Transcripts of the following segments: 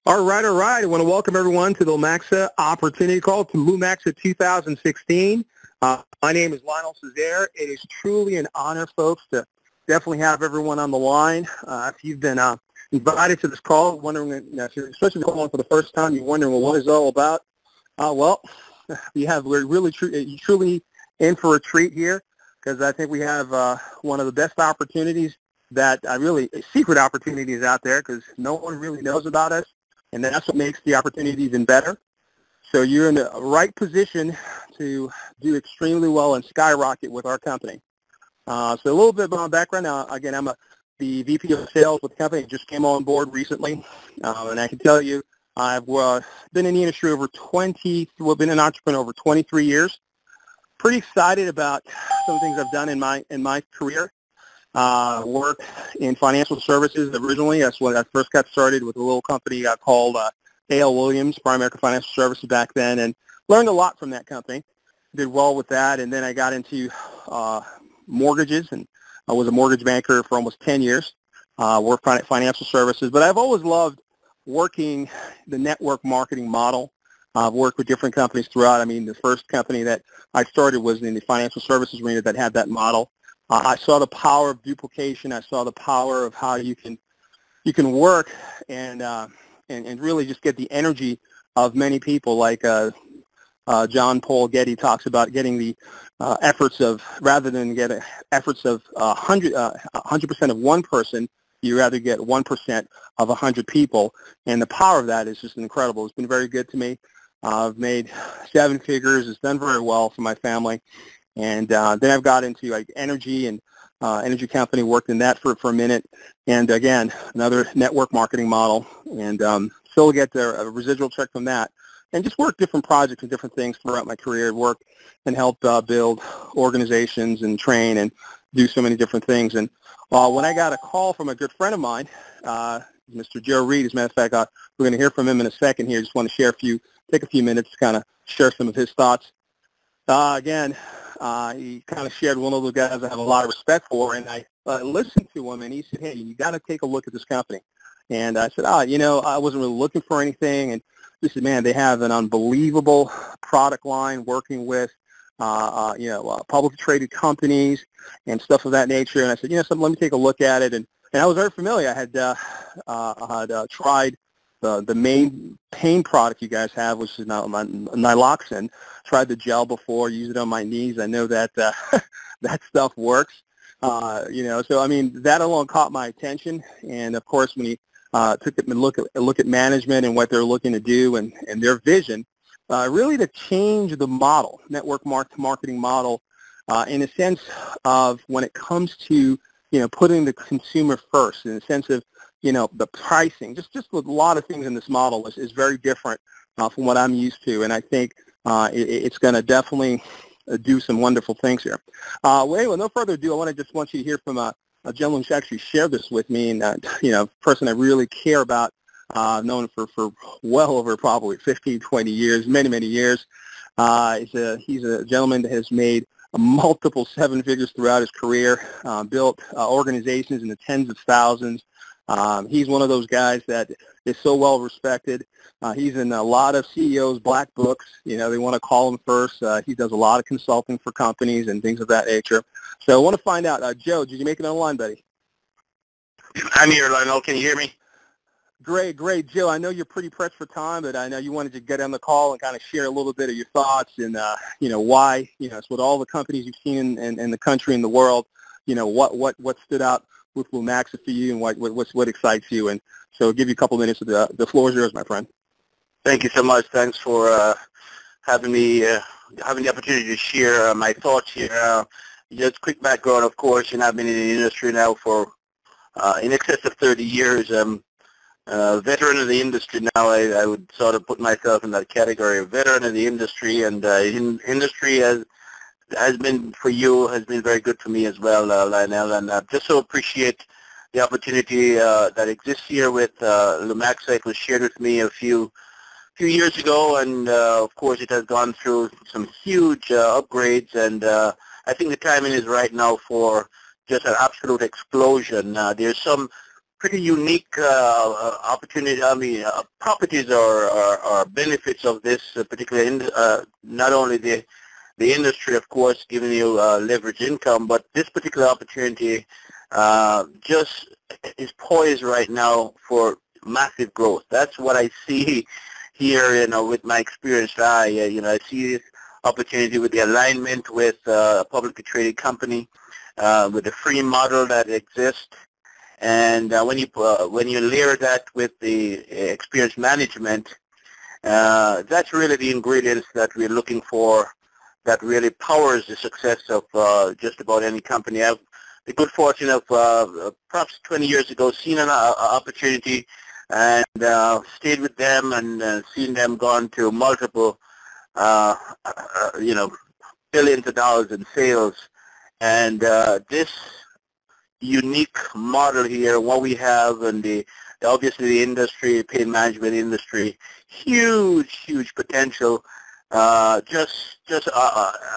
All right, all right. I want to welcome everyone to the Lumaxa Opportunity Call to Lumaxa 2016. My name is Lionel Cesare. It is truly an honor, folks, to definitely have everyone on the line. If you've been invited to this call, wondering, especially calling for the first time, you're wondering, well, what is it all about? We're truly in for a treat here, because I think we have one of the best opportunities secret opportunities out there, because no one really knows about us. And that's what makes the opportunity even better. So you're in the right position to do extremely well and skyrocket with our company. So a little bit about my background. Now, again, I'm the VP of Sales with the company. Just came on board recently. And I can tell you, I've been in the industry been an entrepreneur over 23 years. Pretty excited about some things I've done in my career. Worked in financial services originally. That's when I first got started with a little company called A.L. Williams, Primerica Financial Services back then, and learned a lot from that company. Did well with that, and then I got into mortgages, and I was a mortgage banker for almost 10 years, worked financial services. But I've always loved working the network marketing model. I've worked with different companies throughout. I mean, the first company that I started was in the financial services arena that had that model. I saw the power of duplication. I saw the power of how you can work and really just get the energy of many people. Like John Paul Getty talks about getting the efforts of, rather than get efforts of 100% of one person, you rather get 1% of 100 people. And the power of that is just incredible. It's been very good to me. I've made 7 figures. It's done very well for my family. And then I've got into energy and energy company, worked in that for a minute. And again, another network marketing model, and still get a residual check from that. And just work different projects and different things throughout my career. Work and help build organizations and train and do so many different things. And when I got a call from a good friend of mine, Mr. Joe Reed, as a matter of fact, we're going to hear from him in a second here. Just want to take a few minutes to kind of share some of his thoughts. He kind of shared one of the guys I have a lot of respect for, and I listened to him, and he said, hey, you got to take a look at this company. And I said, I wasn't really looking for anything. And he said, man, they have an unbelievable product line working with, publicly traded companies and stuff of that nature. And I said, let me take a look at it. And I was very familiar. I had tried the main pain product you guys have, which is Lumaxa. Tried the gel before, used it on my knees. I know that that stuff works. So I mean, that alone caught my attention. And of course, when he took it and look at management and what they're looking to do and their vision, really to change the model, network marketing model, in a sense of when it comes to putting the consumer first, in the sense of the pricing, just a lot of things in this model is very different from what I'm used to, and I think it's going to definitely do some wonderful things here. Well, no further ado, I just want you to hear from a gentleman who actually shared this with me, and a person I really care about, known for well over probably 15, 20 years, many years. He's a gentleman that has made multiple 7 figures throughout his career, built organizations in the tens of thousands. He's one of those guys that is so well respected. He's in a lot of CEOs' black books. They want to call him first. He does a lot of consulting for companies and things of that nature. So I want to find out, Joe, did you make it on the line, buddy? I'm here, Lionel. Can you hear me? Great. Joe, I know you're pretty pressed for time, but I know you wanted to get on the call and kind of share a little bit of your thoughts and, why, it's with all the companies you've seen in the country and the world, what stood out with Lumaxa for you and what excites you. And so I'll give you a couple minutes. The floor is yours, my friend. Thank you so much. Thanks for having me, having the opportunity to share my thoughts here. Just quick background, of course, and I've been in the industry now for in excess of 30 years. Veteran of the industry now. I would sort of put myself in that category of veteran of the industry, and industry has been for you, has been very good for me as well, Lionel, and just so appreciate the opportunity that exists here with Lumaxa. It was shared with me a few years ago, and of course it has gone through some huge upgrades, and I think the timing is right now for just an absolute explosion. There's some pretty unique opportunity. I mean, properties or benefits of this particular, not only the industry, of course, giving you leverage income, but this particular opportunity just is poised right now for massive growth. That's what I see here, with my experienced eye. I see this opportunity with the alignment with a publicly traded company, with the free model that exists. And when you layer that with the experience management, that's really the ingredients that we're looking for, that really powers the success of just about any company. I've the good fortune of perhaps 20 years ago seeing an opportunity and stayed with them and seen them gone to multiple, billions of dollars in sales. And this unique model here, what we have, and obviously the industry, pain management industry, huge potential, just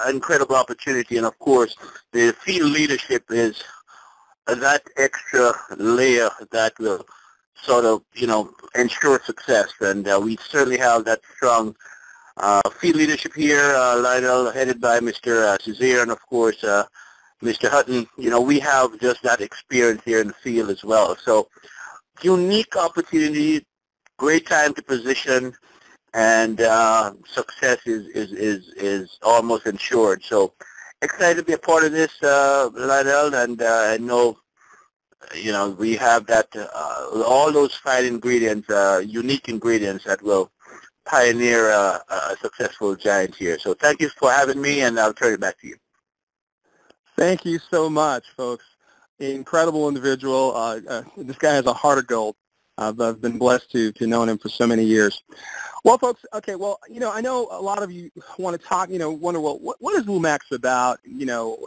incredible opportunity. And of course, the field leadership is that extra layer that will sort of, ensure success. And we certainly have that strong field leadership here, Lionel, headed by Mr. Cesare, and of course, Mr. Hutton. We have just that experience here in the field as well. So unique opportunity, great time to position, and success is almost ensured. So excited to be a part of this, Lionel, and I know, we have that, all those fine ingredients, unique ingredients that will pioneer a successful giant here. So thank you for having me, and I'll turn it back to you. Thank you so much, folks. Incredible individual. This guy has a heart of gold. I've been blessed to know him for so many years. Well, folks, okay, well, I know a lot of you want to talk, wonder, well, what is Lumaxa about?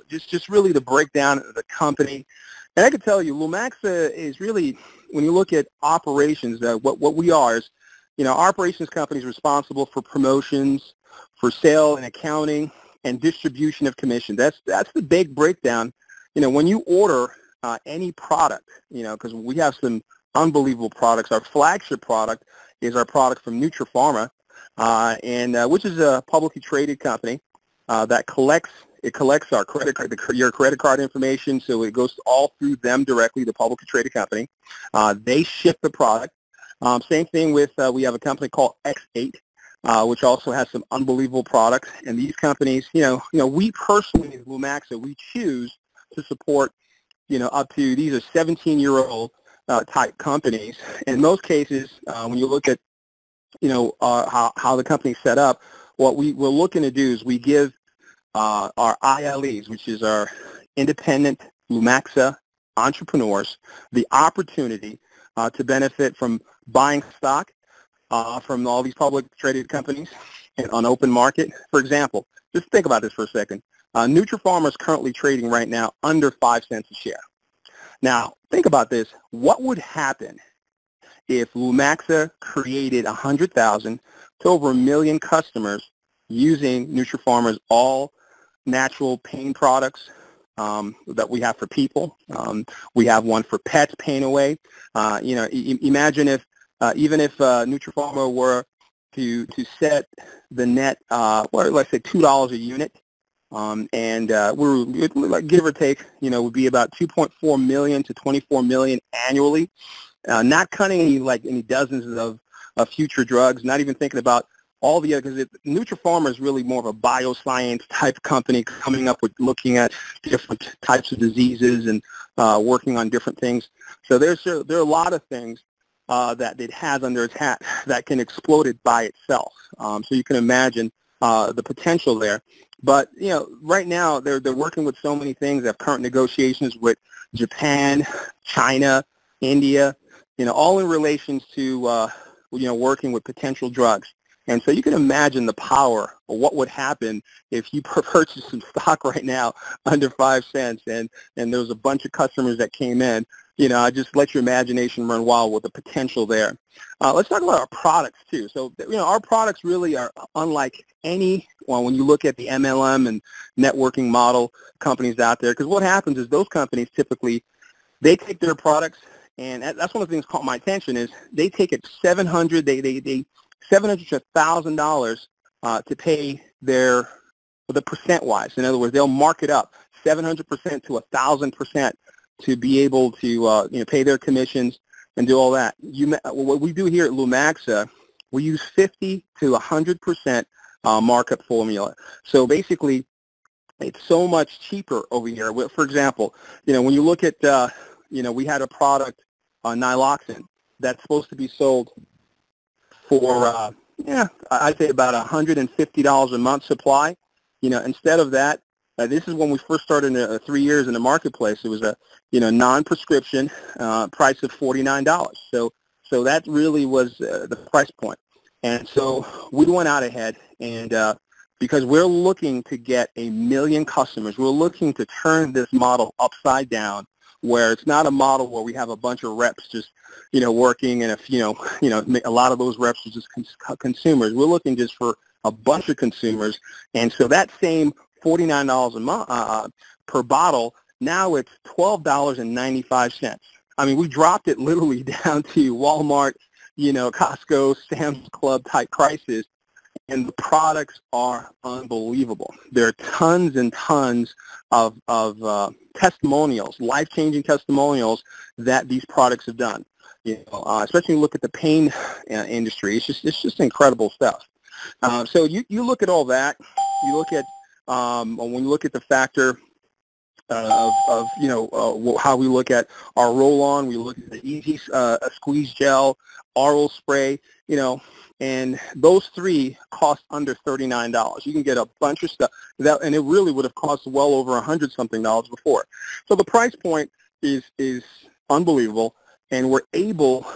Just really the breakdown of the company. And I can tell you, Lumaxa is really, when you look at operations, what we are is, our operations company is responsible for promotions, for sale and accounting, and distribution of commission. That's the big breakdown. When you order any product, because we have some unbelievable products. Our flagship product is our product from Nutripharma, and which is a publicly traded company that collects our credit card, your credit card information, so it goes all through them directly, the publicly traded company. They ship the product. Same thing with we have a company called X8. Which also has some unbelievable products. And these companies, we personally, as Lumaxa, we choose to support, up to, these are 17-year-old type companies. In most cases, when you look at, how the company's set up, what we're looking to do is we give our ILEs, which is our independent Lumaxa entrepreneurs, the opportunity to benefit from buying stock from all these public traded companies on open market. For example, just think about this for a second. Nutripharma is currently trading right now under 5 cents a share. Now, think about this. What would happen if Lumaxa created 100,000 to over 1 million customers using Nutripharma's all natural pain products that we have for people? We have one for pets, Pain Away. Imagine if even if Nutripharma were to set the net, let's say $2 a unit, and we're like, give or take, would be about 2.4 million to 24 million annually, not cutting any dozens of future drugs, not even thinking about all the other, because Nutripharma is really more of a bioscience type company, coming up with looking at different types of diseases and working on different things. So there are a lot of things that it has under its hat that can explode it by itself. So you can imagine the potential there. But, right now they're working with so many things. They have current negotiations with Japan, China, India, all in relations to, working with potential drugs. And so you can imagine the power of what would happen if you purchase some stock right now under 5 cents and there was a bunch of customers that came in. I just let your imagination run wild with the potential there. Let's talk about our products too. So, our products really are unlike any, when you look at the MLM and networking model companies out there, because what happens is those companies typically, they take their products And that's one of the things that caught my attention is they take it $700 to $1,000 to pay the percent-wise. In other words, they'll mark it up 700% to 1,000% to be able to pay their commissions and do all that. What we do here at Lumaxa, we use 50 to 100% markup formula. So basically, it's so much cheaper over here. For example, when you look at, we had a product, Nyloxin, that's supposed to be sold for, I'd say about $150 a month supply. Instead of that, this is when we first started 3 years in the marketplace. It was a, non-prescription price of $49. So that really was the price point. And so we went out ahead, and because we're looking to get 1 million customers, we're looking to turn this model upside down, where it's not a model where we have a bunch of reps just, working, and if, a lot of those reps are just consumers. We're looking just for a bunch of consumers, and so that same $49 a month per bottle, now it's $12.95. I mean, we dropped it literally down to Walmart, Costco, Sam's Club type prices, and the products are unbelievable. There are tons and tons of testimonials, life-changing testimonials that these products have done. Especially when you look at the pain industry, it's just incredible stuff. So you look at all that. You look at when you look at the factor of how we look at our roll-on, we look at the easy squeeze gel, oral spray, and those three cost under $39. You can get a bunch of stuff, and it really would have cost well over $100-something before. So the price point is unbelievable, and we're able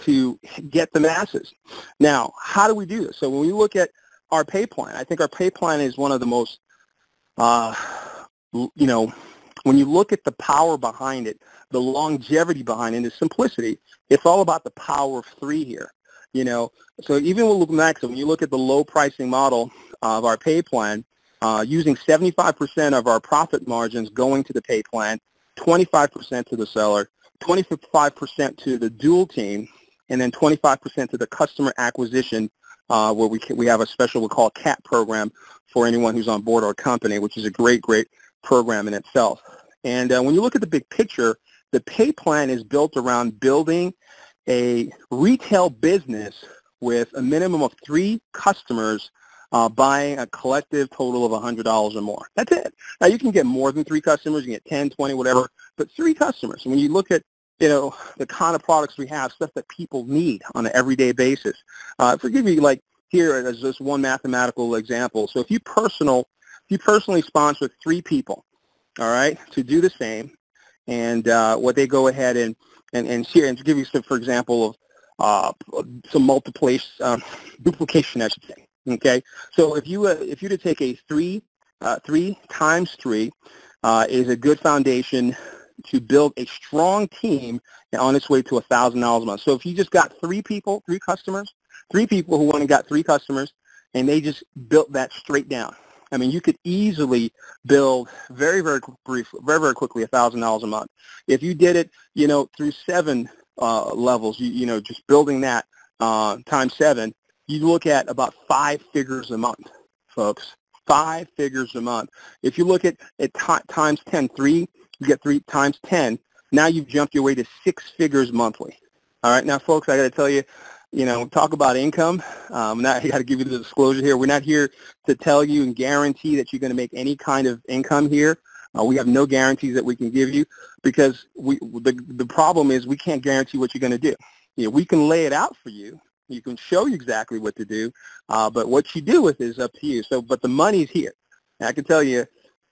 to get the masses. Now, how do we do this? So when we look at our pay plan, I think our pay plan is one of the most, when you look at the power behind it, the longevity behind it, and the simplicity, it's all about the power of 3 here. So even with Lumaxa, when you look at the low pricing model of our pay plan, using 75% of our profit margins going to the pay plan, 25% to the seller, 25% to the dual team, and then 25% to the customer acquisition, where we have a special we call CAT program for anyone who's on board our company, which is a great program in itself. And when you look at the big picture, the pay plan is built around building a retail business with a minimum of 3 customers buying a collective total of $100 or more. That's it. Now, you can get more than 3 customers. You can get 10, 20, whatever, but 3 customers. When you look at the kind of products we have, stuff that people need on an everyday basis. Forgive me, like here as just one mathematical example. So if you personally sponsor 3 people, all right, to do the same, and what they go ahead and share, and to give you some, for example, of some duplication, I should say. Okay, so if you were to take a 3 times 3 is a good foundation to build a strong team on its way to $1,000 a month. So if you just got 3 people, 3 customers, 3 people who only got 3 customers, and they just built that straight down. I mean, you could easily build very quickly $1,000 a month. If you did it, through 7 levels, just building that times 7, you look at about 5 figures a month, folks. 5 figures a month. If you look at times 10, 3, you get 3 times 10. Now you've jumped your way to 6 figures monthly. All right, now, folks, I got to tell you, talk about income. I got to give you the disclosure here. We're not here to tell you and guarantee that you're going to make any kind of income here. We have no guarantees that we can give you, because the problem is we can't guarantee what you're going to do. We can lay it out for you. You can show you exactly what to do, but what you do with it is up to you. So, but the money's here. And I can tell you,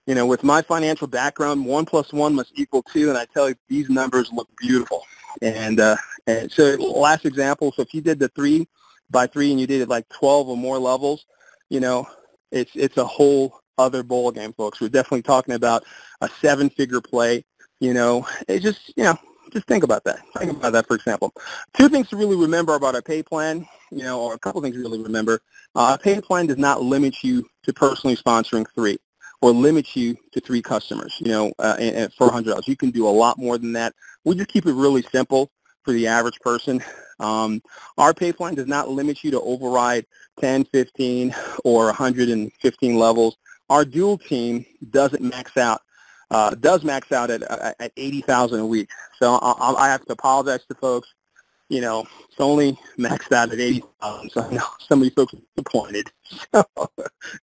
with my financial background, 1 + 1 must equal 2, and I tell you, these numbers look beautiful. And so last example, so if you did the 3 by 3 and you did it like 12 or more levels, it's a whole other ball game, folks. We're definitely talking about a 7-figure play. It's just, just think about that. Think about that, for example. 2 things to really remember about our pay plan, or a couple things to really remember. Our pay plan does not limit you to personally sponsoring 3 or limit you to 3 customers, and for $100. You can do a lot more than that. We just keep it really simple for the average person. Our pay plan does not limit you to override 10, 15, or 115 levels. Our dual team doesn't max out. Does max out at 80,000 a week. So I have to apologize to folks. It's only maxed out at 80,000. So I know some of you folks are disappointed. So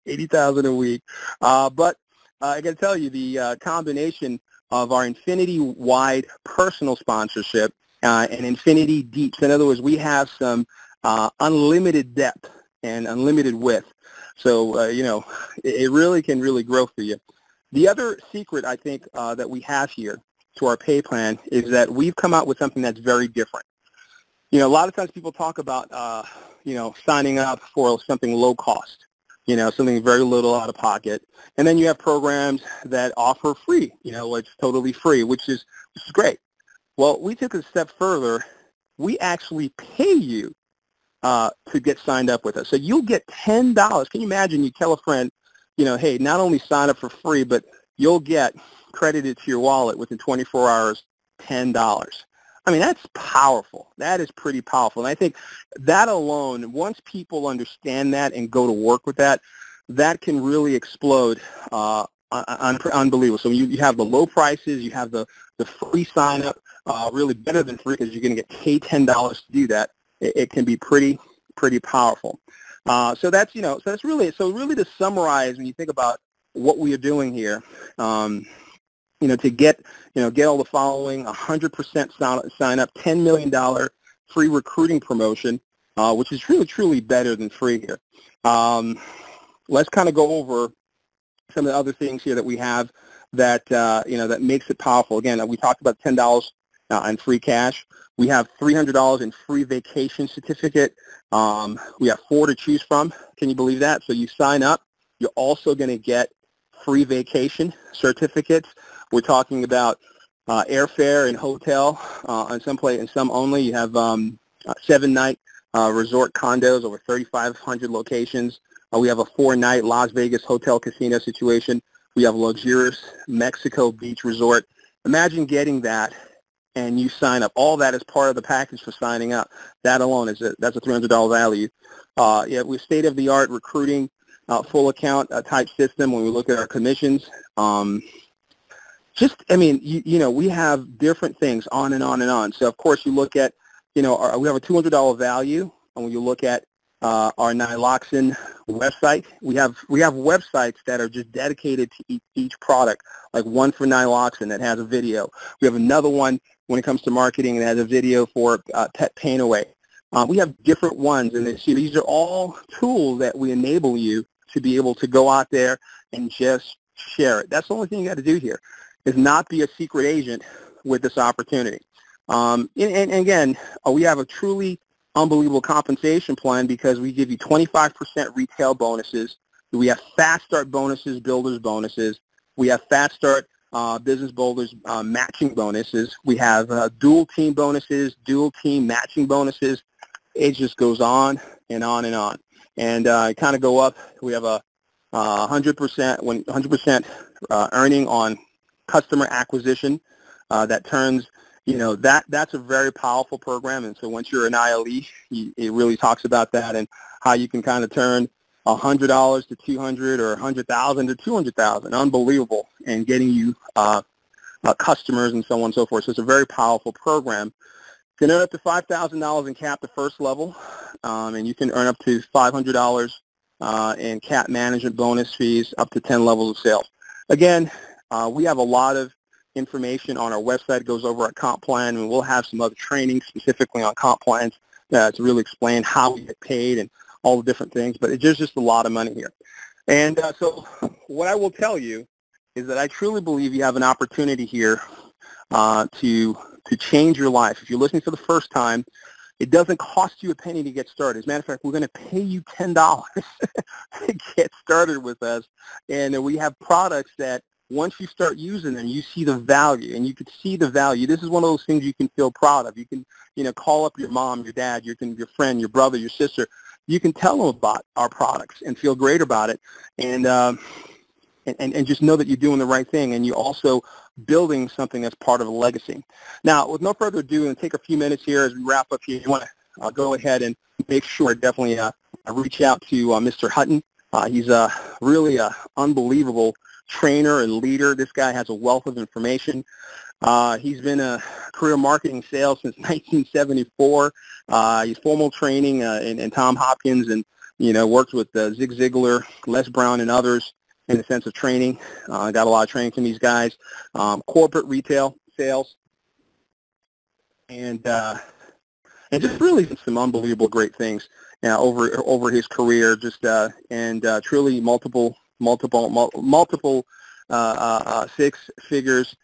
80,000 a week. But I got to tell you, the combination of our infinity-wide personal sponsorship and infinity deeps. In other words, we have some unlimited depth and unlimited width. So, it really can really grow for you. The other secret, I think, that we have here to our pay plan is that we've come out with something that's very different. A lot of times people talk about, signing up for something low cost, something very little out of pocket. And then you have programs that offer free, it's totally free, which is great. Well, we took a step further. We actually pay you to get signed up with us. So you'll get $10. Can you imagine you tell a friend, hey, not only sign up for free, but you'll get credited to your wallet within 24 hours, $10. I mean, that's powerful. That is pretty powerful. And I think that alone, once people understand that and go to work with that, that can really explode unbelievable. So you have the low prices, you have the free sign up, really better than free because you're going to get paid $10 to do that. It can be pretty powerful. So that's really to summarize, when you think about what we are doing here, to get all the following: 100% sign up, $10 million free recruiting promotion, which is really truly better than free here. Let's kind of go over some of the other things here that we have that that makes it powerful. Again, we talked about $10 in free cash. We have $300 in free vacation certificate. We have 4 to choose from. Can you believe that? So you sign up, you're also going to get free vacation certificates. We're talking about airfare and hotel on some place, and some only. You have 7-night resort condos over 3,500 locations. We have a 4-night Las Vegas hotel casino situation. We have a luxurious Mexico Beach resort. Imagine getting that, and you sign up. All that is part of the package for signing up. That alone that's a $300 value. Yeah, we have state-of-the-art recruiting, full account type system. When we look at our commissions, we have different things on and on and on. So of course you look at, we have a $200 value, and when you look at our Nyloxin website, we have websites that are just dedicated to each product, like one for Nyloxin that has a video. We have another one when it comes to marketing that has a video for pet pain away. We have different ones, and these are all tools that we enable you to be able to go out there and just share it. That's the only thing you got to do here, is not be a secret agent with this opportunity. And again, we have a truly unbelievable compensation plan because we give you 25% retail bonuses. We have fast start bonuses, builders bonuses. We have fast start business builders matching bonuses. We have dual team bonuses, dual team matching bonuses. It just goes on and on and on. And kind of go up. We have a 100% earning on customer acquisition that turns, that's a very powerful program. And so once you're an ILE, it really talks about that and how you can kind of turn $100 to $200 or $100,000 to $200,000. Unbelievable. And getting you customers and so on and so forth. So it's a very powerful program. You can earn up to $5,000 in cap the first level, and you can earn up to $500 in cap management bonus fees up to 10 levels of sales. Again, we have a lot of information on our website. It goes over our comp plan, and we'll have some other training specifically on comp plans to really explain how we get paid and all the different things. But there's just a lot of money here. And so what I will tell you is that I truly believe you have an opportunity here to change your life. If you're listening for the first time, it doesn't cost you a penny to get started. As a matter of fact, we're going to pay you $10 to get started with us. And we have products that once you start using them, you see the value, and you can see the value. This is one of those things you can feel proud of. You can, call up your mom, your dad, your friend, your brother, your sister. You can tell them about our products and feel great about it. And and just know that you're doing the right thing, and you're also building something that's part of a legacy. Now, with no further ado, and take a few minutes here as we wrap up here, I want to go ahead and make sure definitely reach out to Mr. Hutton. He's really an unbelievable trainer and leader. This guy has a wealth of information. He's been a career marketing sales since 1974. He's formal training in Tom Hopkins, and worked with Zig Ziglar, Les Brown, and others in the sense of training. Got a lot of training from these guys. Corporate retail sales, and just really some unbelievable great things over his career. Just and truly multiple 6 figures,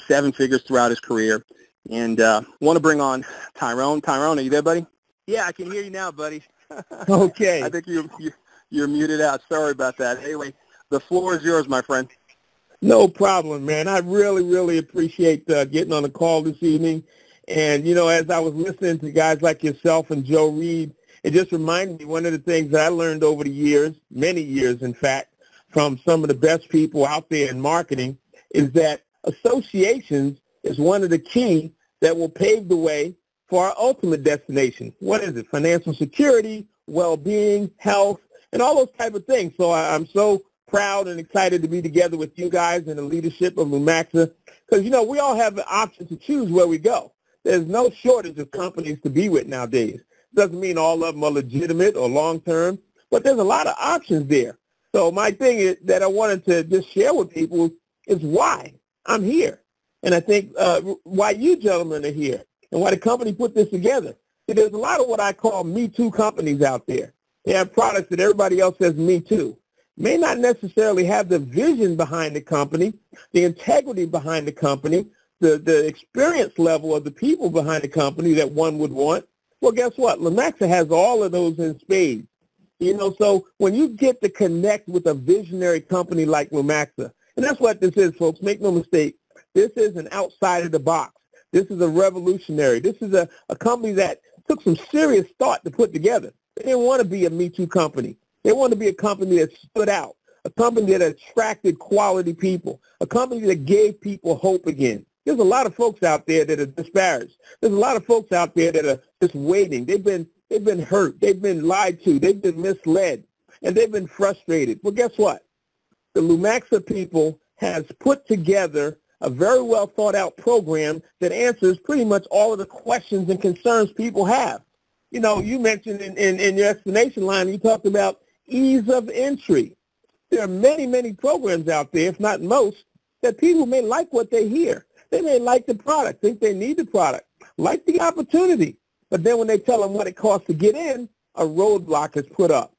7 figures throughout his career. And want to bring on Tyrone. Tyrone, are you there, buddy? Yeah, I can hear you now, buddy. Okay. I think you're muted out. Sorry about that. Anyway, the floor is yours, my friend. No problem, man. I really, really appreciate getting on the call this evening. And, as I was listening to guys like yourself and Joe Reed, it just reminded me one of the things that I learned over the years, many years, in fact, from some of the best people out there in marketing, is that associations is one of the key that will pave the way for our ultimate destination. What is it? Financial security, well-being, health, and all those type of things. So I'm so proud and excited to be together with you guys and the leadership of Lumaxa, because, we all have the option to choose where we go. There's no shortage of companies to be with nowadays. Doesn't mean all of them are legitimate or long-term, but there's a lot of options there. So my thing is that I wanted to just share with people is why I'm here. And I think why you gentlemen are here and why the company put this together. See, there's a lot of what I call Me Too companies out there. They have products that everybody else says Me Too. May not necessarily have the vision behind the company, the integrity behind the company, the experience level of the people behind the company that one would want. Well, guess what? Lumaxa has all of those in spades. So when you get to connect with a visionary company like Lumaxa, and that's what this is, folks, make no mistake, this is an outside of the box. This is a revolutionary. This is a company that took some serious thought to put together. They didn't want to be a Me Too company. They wanted to be a company that stood out, a company that attracted quality people, a company that gave people hope again. There's a lot of folks out there that are disparaged. There's a lot of folks out there that are just waiting. They've been hurt. They've been lied to. They've been misled, and they've been frustrated. Well, guess what? The Lumaxa people has put together a very well thought out program that answers pretty much all of the questions and concerns people have. You mentioned in your explanation line, you talked about ease of entry. There are many, many programs out there, if not most, that people may like what they hear. They may like the product, think they need the product, like the opportunity. But then when they tell them what it costs to get in, a roadblock is put up.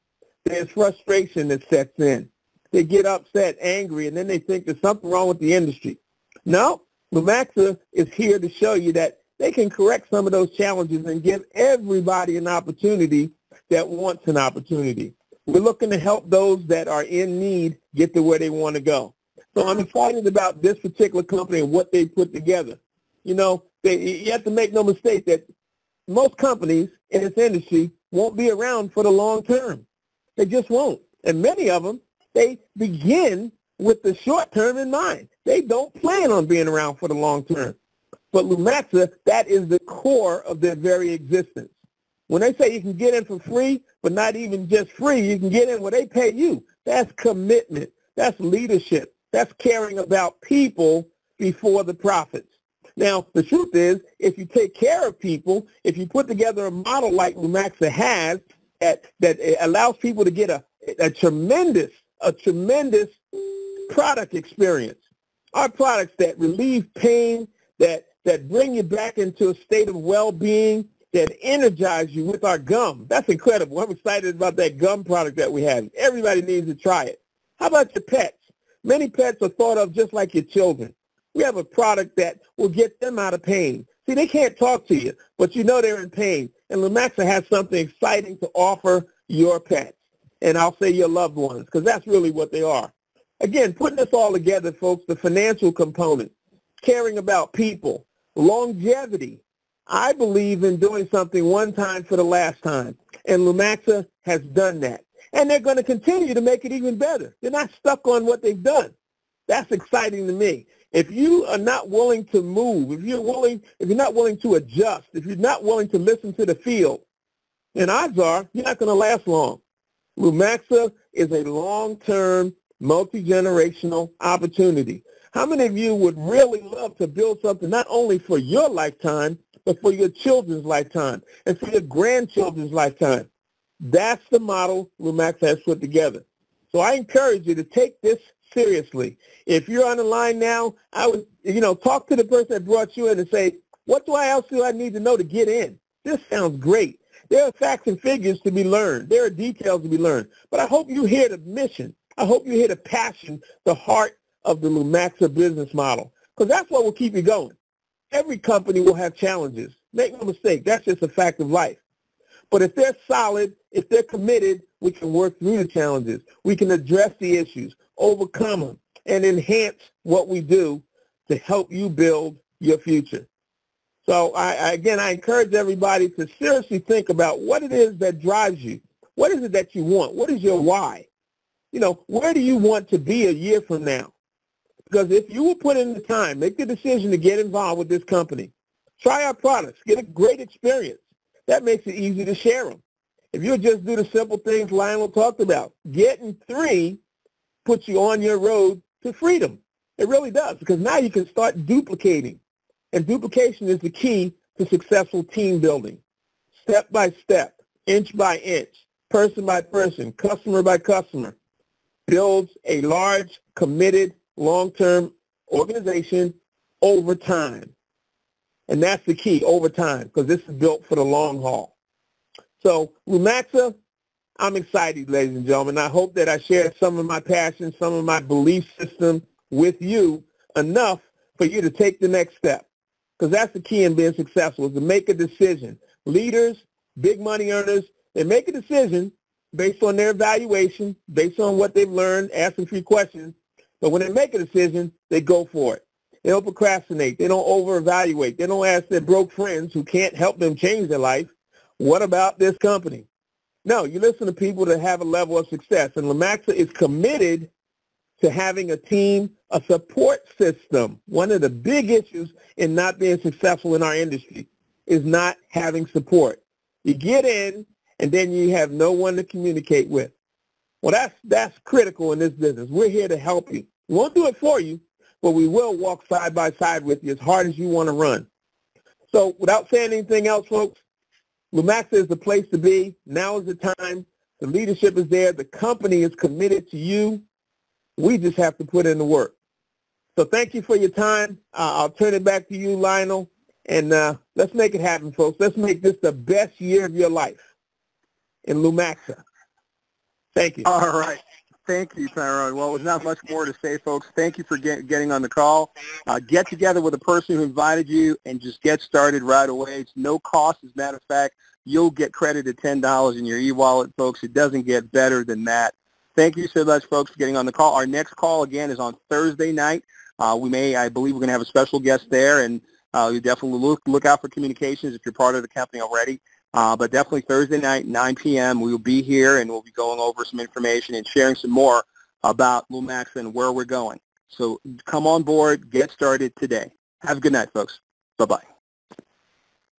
There's frustration that sets in. They get upset, angry, and then they think there's something wrong with the industry. No, Lumaxa is here to show you that they can correct some of those challenges and give everybody an opportunity that wants an opportunity. We're looking to help those that are in need get to where they want to go. So I'm excited about this particular company and what they put together. You have to make no mistake that most companies in this industry won't be around for the long term. They just won't. And many of them, they begin with the short term in mind. They don't plan on being around for the long term. But Lumaxa, that is the core of their very existence. When they say you can get in for free, but not even just free, you can get in where they pay you. That's commitment. That's leadership. That's caring about people before the profits. Now, the truth is, if you take care of people, if you put together a model like Lumaxa has that allows people to get a tremendous product experience, our products that relieve pain, that bring you back into a state of well-being, that energize you with our gum. That's incredible. I'm excited about that gum product that we have. Everybody needs to try it. How about your pets? Many pets are thought of just like your children. We have a product that will get them out of pain. See, they can't talk to you, but you know they're in pain. And Lumaxa has something exciting to offer your pets. And I'll say your loved ones, because that's really what they are. Again, putting this all together, folks, the financial component, caring about people, longevity. I believe in doing something one time for the last time, and Lumaxa has done that. And they're going to continue to make it even better. They're not stuck on what they've done. That's exciting to me. If you are not willing to move, if you're not willing to adjust, if you're not willing to listen to the field, then odds are you're not going to last long. Lumaxa is a long-term, multi-generational opportunity. How many of you would really love to build something not only for your lifetime, but for your children's lifetime and for your grandchildren's lifetime? That's the model Lumaxa has put together. So I encourage you to take this seriously. If you're on the line now, I would, talk to the person that brought you in and say, what else do I need to know to get in? This sounds great. There are facts and figures to be learned. There are details to be learned. But I hope you hear the mission. I hope you hear the passion, the heart of the Lumaxa business model, because that's what will keep you going. Every company will have challenges. Make no mistake. That's just a fact of life. But if they're solid, if they're committed, we can work through the challenges. We can address the issues, overcome them, and enhance what we do to help you build your future. So I encourage everybody to seriously think about what it is that drives you. What is it that you want? What is your why? Where do you want to be a year from now? Because if you will put in the time, make the decision to get involved with this company, try our products, get a great experience. That makes it easy to share them. If you'll just do the simple things Lionel talked about, getting 3 puts you on your road to freedom. It really does, because now you can start duplicating. And duplication is the key to successful team building. Step by step, inch by inch, person by person, customer by customer, builds a large, committed, long-term organization over time. And that's the key, over time, because this is built for the long haul. So Lumaxa, I'm excited, ladies and gentlemen. I hope that I shared some of my passion, some of my belief system with you enough for you to take the next step, because that's the key in being successful, is to make a decision. Leaders, big money earners, they make a decision based on their evaluation, based on what they've learned, asking 3 questions. But when they make a decision, they go for it. They don't procrastinate. They don't over-evaluate. They don't ask their broke friends who can't help them change their life, what about this company? No, you listen to people that have a level of success. And Lumaxa is committed to having a team, a support system. One of the big issues in not being successful in our industry is not having support. You get in, and then you have no one to communicate with. Well, that's critical in this business. We're here to help you. We won't do it for you, but we will walk side by side with you as hard as you want to run. So without saying anything else, folks, Lumaxa is the place to be. Now is the time. The leadership is there. The company is committed to you. We just have to put in the work. So thank you for your time. I'll turn it back to you, Lionel. And let's make it happen, folks. Let's make this the best year of your life in Lumaxa. Thank you. All right. Thank you, Tyrone. Well, there's not much more to say, folks. Thank you for getting on the call. Get together with the person who invited you and just get started right away. It's no cost. As a matter of fact, you'll get credited $10 in your e-wallet, folks. It doesn't get better than that. Thank you so much, folks, for getting on the call. Our next call, again, is on Thursday night. I believe we're going to have a special guest there, and you definitely look out for communications if you're part of the company already. But definitely Thursday night, 9 p.m., we will be here, and we'll be going over some information and sharing some more about Lumaxa and where we're going. So come on board, get started today. Have a good night, folks. Bye-bye.